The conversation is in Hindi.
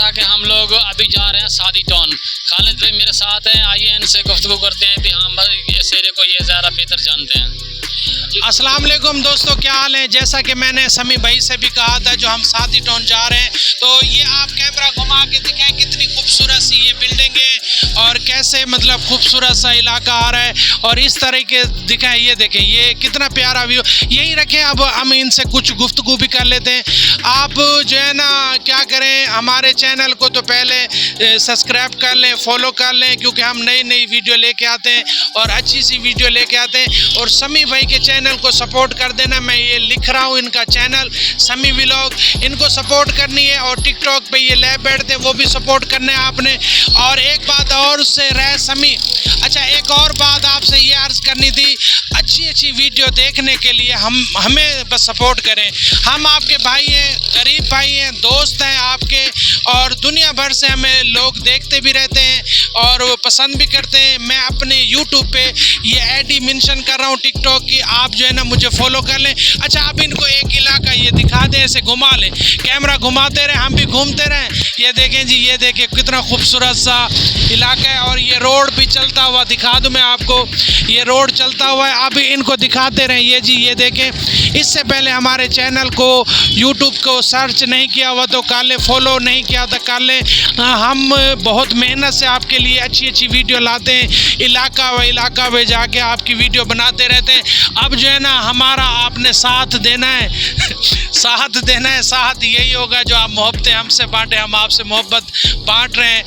था कि हम लोग अभी जा रहे हैं सादी टाउन। खालिद भाई मेरे साथ हैं, आइए इनसे गुफ्तगू करते हैं कि हम भाई इस एरिया को ये ज़्यादा बेहतर जानते हैं। अस्सलाम वालेकुम दोस्तों, क्या हाल है। जैसा कि मैंने समी भाई से भी कहा था, जो हम सादी टाउन जा रहे हैं, तो ये आप कैमरा घुमा के दिखाएं कितनी खूबसूरत सी ये बिल्डिंग है और कैसे मतलब खूबसूरत सा इलाका आ रहा है और इस तरह के दिखाएं। ये देखें, ये कितना प्यारा व्यू। यही रखें, अब हम इनसे कुछ गुफ्तगू भी कर लेते हैं। आप जो है ना क्या करें, हमारे चैनल को तो पहले सब्सक्राइब कर लें, फॉलो कर लें, क्योंकि हम नई नई वीडियो लेके आते हैं और अच्छी सी वीडियो लेके आते हैं। और समी भाई के चैनल को सपोर्ट कर देना। मैं ये लिख रहा हूँ, इनका चैनल समी व्लॉग, इनको सपोर्ट करनी है। और टिकटॉक पे ये लाइव बैठते हैं, वो भी सपोर्ट करना है आपने। और एक बात और उससे रह समी, अच्छा एक और बात आपसे ये अर्ज़ करनी थी, अच्छी अच्छी वीडियो देखने के लिए हमें बस सपोर्ट करें। हम आपके भाई हैं, गरीब भाई हैं, दोस्त हैं आपके, और दुनिया भर से हमें लोग देखते भी रहते हैं और वो पसंद भी करते हैं। मैं अपने यूट्यूब पे ये आईडी मेंशन कर रहा हूँ टिकटॉक की, आप जो है ना मुझे फॉलो कर लें। अच्छा, आप इनको एक इलाका ये दिखा दें, ऐसे घुमा लें, कैमरा घुमाते रहें, हम भी घूमते रहें। ये देखें जी, ये देखें कितना खूबसूरत सा इलाका है। और ये रोड भी चलता हुआ दिखा दूँ मैं आपको, ये रोड चलता हुआ है, अभी इनको दिखाते रहें। ये जी ये देखें, इससे पहले हमारे चैनल को यूट्यूब को सर्च नहीं किया हुआ तो कर लें, फॉलो नहीं किया तो कर लें। हम बहुत मेहनत से आपके लिए अच्छी अच्छी वीडियो लाते हैं, इलाका में जाके आपकी वीडियो बनाते रहते हैं। अब जो है ना हमारा आपने साथ देना है साथ देना है, साथ यही होगा जो आप मोहब्बतें हमसे बांटे, हम आपसे मोहब्बत बांट रहे हैं।